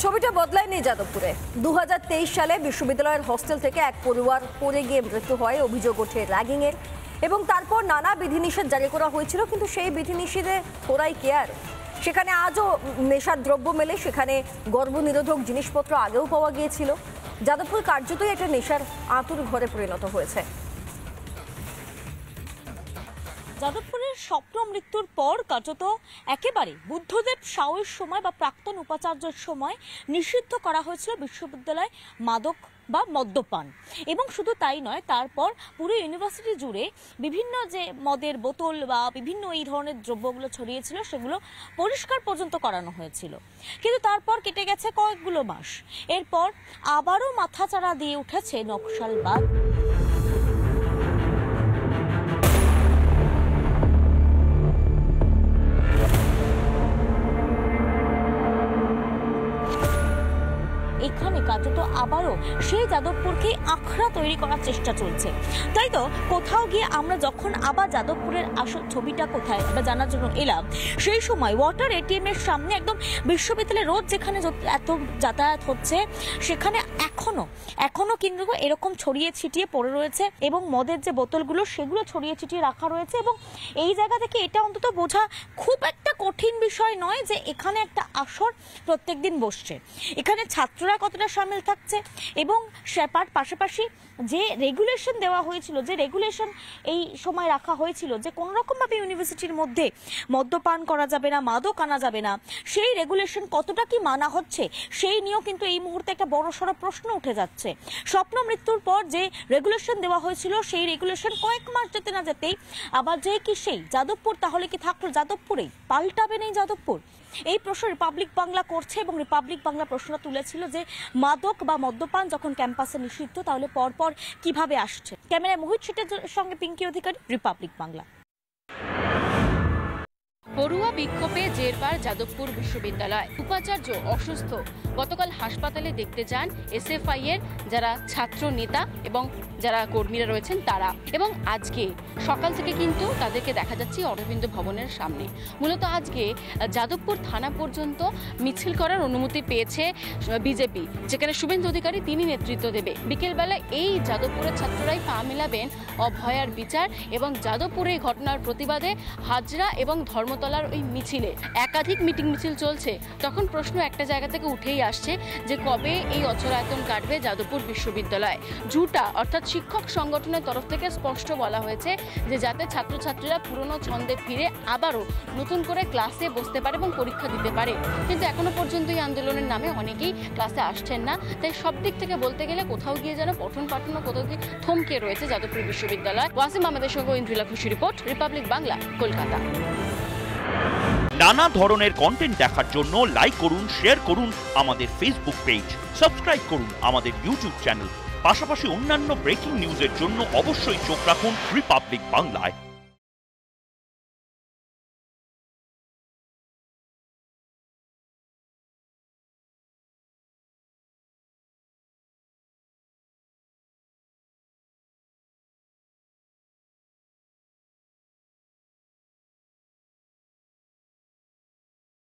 ছবিটা বদলায়নি যাদবপুরে। 2023 সালে বিশ্ববিদ্যালয়ের হস্টেল থেকে এক পড়ুয়ার পড়ে গিয়ে মৃত্যু হয়, অভিযোগ ওঠে র্যাগিংয়ের এবং তারপর নানা বিধিনিষেধ জারি করা হয়েছিল, কিন্তু সেই বিধিনিষেধে কোরাই কেয়ার। সেখানে আজও নেশার দ্রব্য মেলে, সেখানে গর্ভনিরোধক জিনিসপত্র আগেও পাওয়া গিয়েছিল। যাদবপুর কার্যতই একটা নেশার আঁতুর ঘরে পরিণত হয়েছে। যাদবপুরের স্বপ্ন মৃত্যুর পর কার্যত একেবারে বুদ্ধদেব সাউয়ের সময় বা প্রাক্তন উপাচার্যের সময় নিষিদ্ধ করা হয়েছিল বিশ্ববিদ্যালয় মাদক বা মদ্যপান। এবং শুধু তাই নয়, তারপর পুরো ইউনিভার্সিটি জুড়ে বিভিন্ন যে মদের বোতল বা বিভিন্ন এই ধরনের দ্রব্যগুলো ছড়িয়েছিল সেগুলো পরিষ্কার পর্যন্ত করানো হয়েছিল। কিন্তু তারপর কেটে গেছে কয়েকগুলো মাস, এরপর আবারও মাথাচাড়া দিয়ে উঠেছে নকশালবাদ। এখানে কার্যত আবারও সেই যাদবপুরকে আখড়া তৈরি করার চেষ্টা চলছে। তাই তো কোথাও গিয়ে আমরা যখন আবার যাদবপুরের আসল ছবিটা কোথায় আমরা জানার জন্য এলাম, সেই সময় ওয়াটার এটিএম এর সামনে একদম বিশ্ববিদ্যালয়ের রোড যেখানে এত যাতায়াত হচ্ছে, সেখানে এখনো কিন্তু এরকম ছড়িয়ে ছিটিয়ে পড়ে রয়েছে এবং মদের যে বোতলগুলো সেগুলো ছড়িয়ে ছিটিয়ে রাখা রয়েছে। এবং এই জায়গা থেকে এটা অন্তত বোঝা খুব একটা কঠিন বিষয় নয় যে এখানে একটা আসর প্রত্যেকদিন বসছে, এখানে ছাত্ররা কতটা সামিল থাকছে এবং সেটার পাশাপাশি যে রেগুলেশন দেওয়া হয়েছিল, যে রেগুলেশন এই সময় রাখা হয়েছিল যে কোনো রকমভাবে ইউনিভার্সিটির মধ্যে মদ্যপান করা যাবে না, মাদক আনা যাবে না, সেই রেগুলেশন কতটা কি মানা হচ্ছে সেই নিয়েও কিন্তু এই মুহূর্তে একটা বড়সড় প্রশ্ন উঠে যাচ্ছে। স্বপ্ন মৃত্যুর পর যে রেগুলেশন দেওয়া হয়েছিল সেই রেগুলেশন কয়েক মাস যেতে না যেতেই আবার যে কি সেই যাদবপুর, তাহলে কি থাকলো যাদবপুরেই? পাল্টাবে নেই যাদবপুর? এই প্রশ্ন রিপাবলিক বাংলা করছে এবং রিপাবলিক বাংলা প্রশ্ন তুলেছিল যে মাদক বা মদ্যপান যখন ক্যাম্পাসে নিষিদ্ধ তাহলে পরপর কিভাবে আসছে। ক্যামেরায় মোহিত শেঠের সঙ্গে পিঙ্কি অধিকারী, রিপাবলিক বাংলা। পড়ুয়া বিক্ষোভে জেরবার যাদবপুর বিশ্ববিদ্যালয়। উপাচার্য অসুস্থ, গতকাল হাসপাতালে দেখতে যান এসএফআই এর যারা ছাত্র নেতা এবং যারা কর্মীরা রয়েছেন তারা। এবং আজকে সকাল থেকে কিন্তু তাদেরকে দেখা যাচ্ছে অরবিন্দ ভবনের সামনে। মূলত আজকে যাদবপুর থানা পর্যন্ত মিছিল করার অনুমতি পেয়েছে বিজেপি, যেখানে শুভেন্দু অধিকারী তিনি নেতৃত্ব দেবে। বিকেলবেলা এই যাদবপুরের ছাত্ররাই পা মেলাবেন অভয়ার বিচার এবং যাদবপুরে এই ঘটনার প্রতিবাদে হাজরা এবং ধর্মতলার ওই মিছিলে একাধিক মিছিল চলছে। তখন প্রশ্ন একটা জায়গা থেকে উঠেই আসছে যে কবে এই অচলায়তন কাটবে যাদবপুর বিশ্ববিদ্যালয়। জুটা অর্থাৎ শিক্ষক সংগঠনের তরফ থেকে স্পষ্ট বলা হয়েছে যে যাতে ছাত্রছাত্রীরা পুরনো ছন্দে ফিরে আবারও নতুন করে ক্লাসে বসতে পারে এবং পরীক্ষা দিতে পারে। কিন্তু এখনো পর্যন্ত এই আন্দোলনের নামে অনেকেই ক্লাসে আসছেন না। তাই সব দিক থেকে বলতে গেলে কোথাও গিয়ে যেন পঠন পাঠন কোথাও গিয়ে থমকে রয়েছে যাদবপুর বিশ্ববিদ্যালয়। ওয়াসিম আহমেদের সঙ্গে ইন্দ্রিলা খুশি রিপোর্ট, রিপাবলিক বাংলা, কলকাতা। নানা ধরনের কন্টেন্ট দেখার জন্য লাইক করুন, শেয়ার করুন আমাদের ফেসবুক পেজ, সাবস্ক্রাইব করুন আমাদের ইউটিউব চ্যানেল। পাশাপাশি অন্যান্য ব্রেকিং নিউজের জন্য অবশ্যই চোখ রাখুন রিপাবলিক বাংলায়।